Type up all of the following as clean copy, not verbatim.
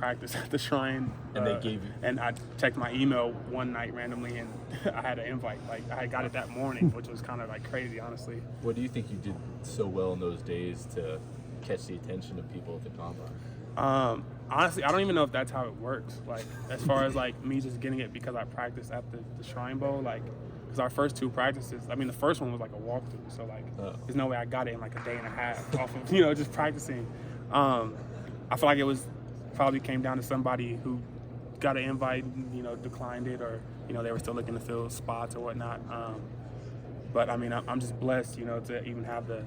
practice at the Shrine. And they gave you. And I checked my email one night randomly, and I had an invite. Like, I got it that morning, which was kind of like crazy, honestly. What do you think you did so well in those days to catch the attention of people at the combine? Honestly, I don't even know if that's how it works. Like, as far as like me just getting it because I practiced at the Shrine Bowl, like, because our first 2 practices, I mean, the first one was like a walkthrough, so like, there's no way I got it in like a day and a half off of just practicing. I feel like it was probably came down to somebody who got an invite, declined it, or they were still looking to fill spots or whatnot. But I mean, I'm just blessed, to even have the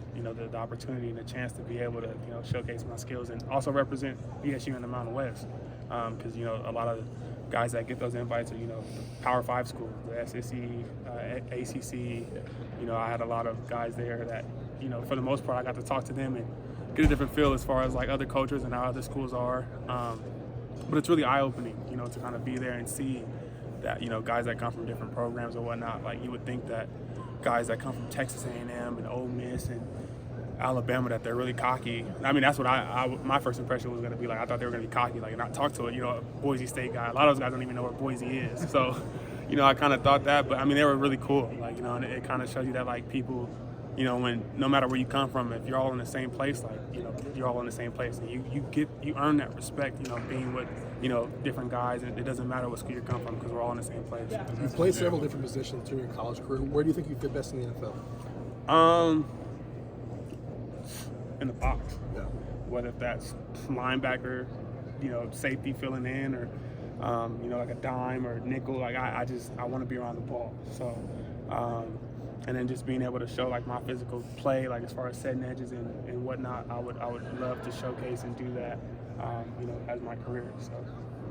opportunity and the chance to be able to, showcase my skills and also represent BSU in the Mountain West. Because a lot of guys that get those invites are, the Power 5 schools, the SEC, ACC. I had a lot of guys there that, for the most part, I got to talk to them and get a different feel as far as like other cultures and how other schools are. But it's really eye-opening, to kind of be there and see that, guys that come from different programs or whatnot. Like, you would think that guys that come from Texas A&M and Ole Miss and Alabama, that they're really cocky. I mean, that's what my first impression was going to be like. I thought they were going to be cocky, like, and I talked to a Boise State guy. A lot of those guys don't even know where Boise is. So, I kind of thought that, but I mean, they were really cool. Like, and it kind of shows you that, like, people, when no matter where you come from, if you're all in the same place, like, you're all in the same place, and you earn that respect, being with, different guys, and it doesn't matter what school you come from because we're all in the same place. You played several different positions during your college career. Where do you think you fit best in the NFL? In the box. Yeah. Whether that's linebacker, safety filling in, or like a dime or nickel. Like, I want to be around the ball. So, and then just being able to show like my physical play, like as far as setting edges and whatnot, I would love to showcase and do that, as my career. So.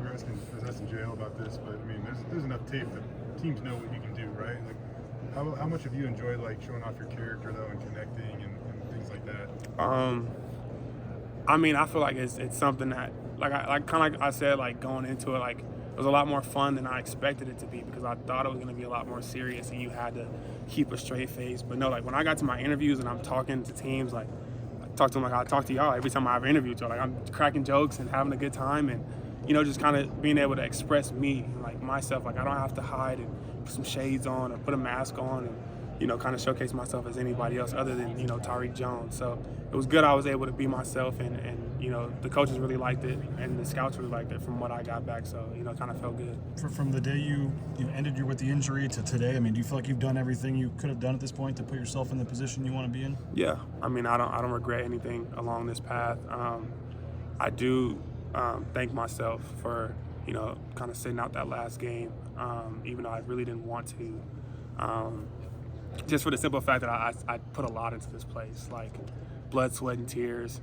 I was asking JL about this, but I mean, there's enough tape that teams know what you can do, right? Like, how much have you enjoyed like showing off your character though and connecting and things like that? I mean, I feel like it's something that like I said, like going into it, like it was a lot more fun than I expected it to be because I thought it was going to be a lot more serious and you had to keep a straight face. But no, like when I got to my interviews and I'm talking to teams, like I talk to them like I talk to y'all every time I have an interview. So like I'm cracking jokes and having a good time and just kind of being able to express me, like myself. Like I don't have to hide and put some shades on or put a mask on and kind of showcase myself as anybody else other than Tyreque Jones. So it was good I was able to be myself and the coaches really liked it and the scouts really liked it from what I got back. So kind of felt good. From the day you ended with the injury to today, I mean, do you feel like you've done everything you could have done at this point to put yourself in the position you want to be in? Yeah, I mean, I don't regret anything along this path. I do thank myself for kind of sitting out that last game, even though I really didn't want to. Just for the simple fact that I put a lot into this place, like blood, sweat, and tears.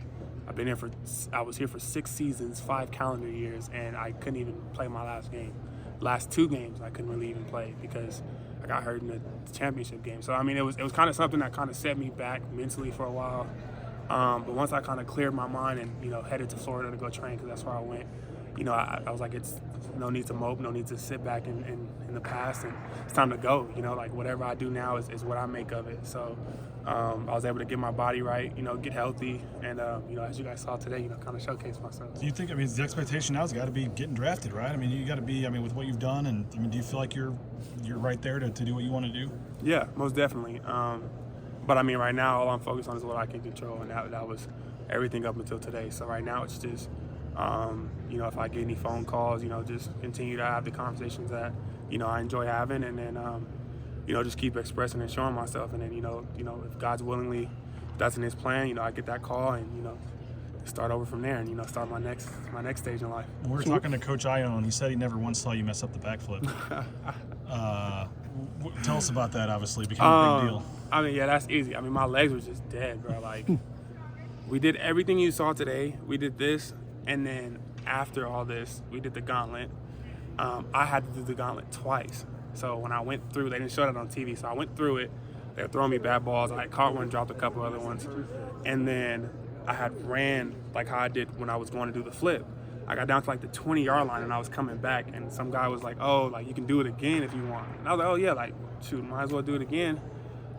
I was here for 6 seasons, 5 calendar years, and I couldn't even play my last game. Last 2 games, I couldn't really even play because I got hurt in the championship game. So I mean, it was kind of something that kind of set me back mentally for a while. But once I kind of cleared my mind and headed to Florida to go train because that's where I went. I was like, it's no need to mope, no need to sit back in the past, and it's time to go. Like whatever I do now is what I make of it. So I was able to get my body right, get healthy, and as you guys saw today, kind of showcase myself. Do you think? I mean, the expectation now has got to be getting drafted, right? I mean, you got to be. I mean, with what you've done, and I mean, do you feel like you're right there to do what you want to do? Yeah, most definitely. But I mean, right now, all I'm focused on is what I can control, and that was everything up until today. So right now, it's just. If I get any phone calls, just continue to have the conversations that, I enjoy having, and then, just keep expressing and showing myself. And then, if God's willingly, that's in His plan, I get that call and, start over from there and, start my next stage in life. We were talking to Coach Ione. He said he never once saw you mess up the backflip. Tell us about that, obviously. It became a big deal. I mean, yeah, that's easy. I mean, my legs were just dead, bro. Like, we did everything you saw today. We did this. And then after all this, we did the gauntlet. I had to do the gauntlet twice. So when I went through, they didn't show that on TV. So I went through it. They were throwing me bad balls. I had caught one, dropped a couple other ones. And then I had ran like how I did when I was going to do the flip. I got down to like the 20-yard line and I was coming back. And some guy was like, oh, like you can do it again if you want. And I was like, oh, yeah, like, shoot, might as well do it again.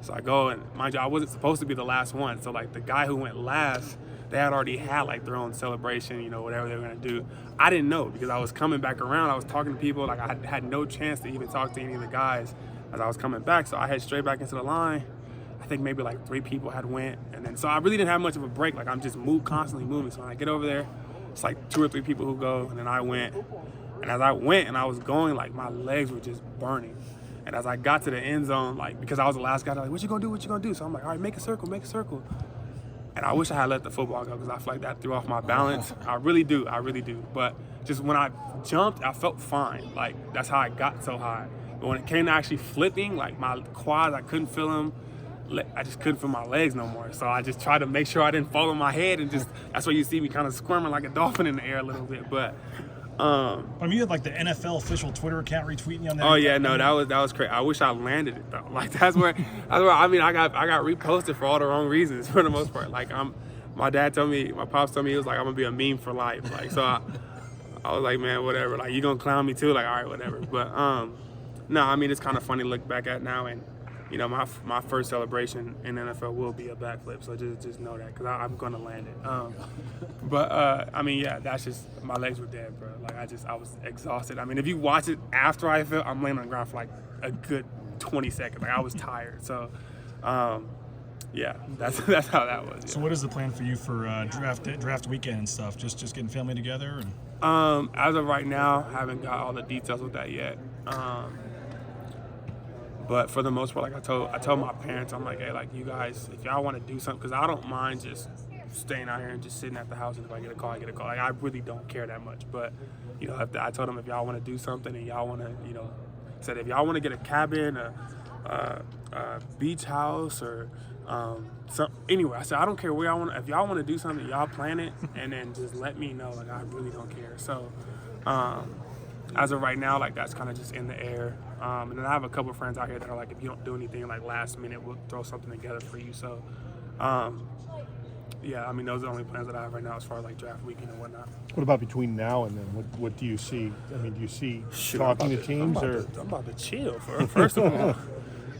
So I go, and mind you, I wasn't supposed to be the last one. So like the guy who went last, they had already had like their own celebration, you know, whatever they were gonna do. I didn't know because I was coming back around. I was talking to people. Like I had no chance to even talk to any of the guys as I was coming back. So I head straight back into the line. I think maybe like 3 people had went, and then so I really didn't have much of a break. Like I'm just constantly moving. So when I get over there, it's like 2 or 3 people who go, and then I went. And as I went and I was going, like my legs were just burning. And as I got to the end zone, like because I was the last guy, they're like, "What you gonna do? What you gonna do?" So I'm like, "All right, make a circle, make a circle." And I wish I had let the football go because I feel like that threw off my balance. I really do. But just when I jumped, I felt fine. Like that's how I got so high. But when it came to actually flipping, like my quads, I couldn't feel them. I just couldn't feel my legs no more. So I just tried to make sure I didn't fall on my head, and just that's why you see me kind of squirming like a dolphin in the air a little bit. But I mean, you had like the NFL official Twitter account retweeting you on that. oh yeah, no, that was crazy. I wish I landed it though. Like that's where I mean I got reposted for all the wrong reasons for the most part. Like my pops told me he was like, I'm gonna be a meme for life. Like so I was like, man, whatever. Like you gonna clown me too? Like all right, whatever. But no, I mean it's kind of funny to look back at now, and you know my first celebration in the NFL will be a backflip. So just know that because I'm gonna land it. But I mean yeah, that's just my legs were dead, bro. Like I was exhausted. I mean if you watch it after I fell, I'm laying on the ground for like a good 20 seconds. Like I was tired. So yeah, that's how that was. Yeah. So what is the plan for you for draft weekend and stuff? Just getting family together? And as of right now, I haven't got all the details with that yet. But for the most part, like I told my parents, I'm like, hey, like you guys, if y'all want to do something, because I don't mind just staying out here and just sitting at the house, and if I get a call, I get a call. Like I really don't care that much. But you know, I told them if y'all want to do something and y'all want to, you know, said if y'all want to get a cabin, a beach house, or anyway, I said I don't care where y'all want. If y'all want to do something, y'all plan it, and then just let me know. Like I really don't care. So as of right now, like that's kind of just in the air. And then I have a couple of friends out here that are like, if you don't do anything like last minute, we'll throw something together for you. So yeah, I mean those are the only plans that I have right now as far as like draft weekend and whatnot. What about between now and then? What do you see? I mean, do you see talking to teams I'm about to chill first of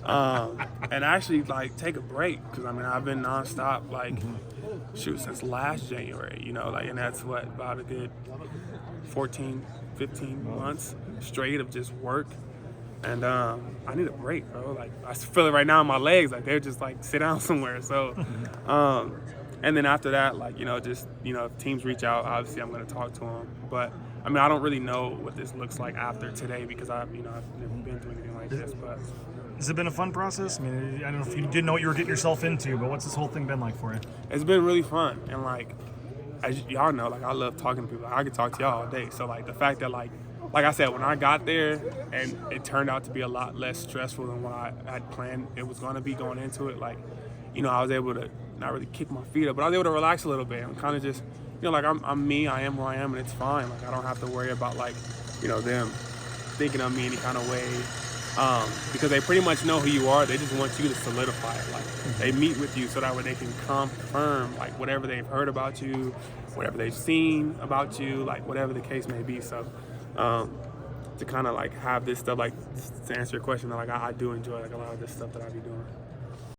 all. And actually like take a break because I mean I've been nonstop like since last January, you know, like, and that's what about a good 14, 15 months straight of just work. And I need a break, bro. Like I feel it right now in my legs, like they're just like sit down somewhere. So and then after that, like, you know, just, you know, if teams reach out, obviously I'm going to talk to them. But I mean, I don't really know what this looks like after today because I've never been through anything like this. But has it been a fun process? I mean, I don't know if you didn't know what you were getting yourself into, but what's this whole thing been like for you? It's been really fun. And like, as y'all know, like I love talking to people. I could talk to y'all all day. So like the fact that like I said, when I got there and it turned out to be a lot less stressful than what I had planned it was going to be going into it, like, you know, I was able to not really kick my feet up, but I was able to relax a little bit and kind of just, you know, like I'm me, I am who I am, and it's fine. Like I don't have to worry about like, you know, them thinking of me any kind of way because they pretty much know who you are. They just want you to solidify it. Like they meet with you so that way they can confirm like whatever they've heard about you, whatever they've seen about you, like whatever the case may be. So to kind of like have this stuff, like to answer your question, like I do enjoy like a lot of this stuff that I be doing.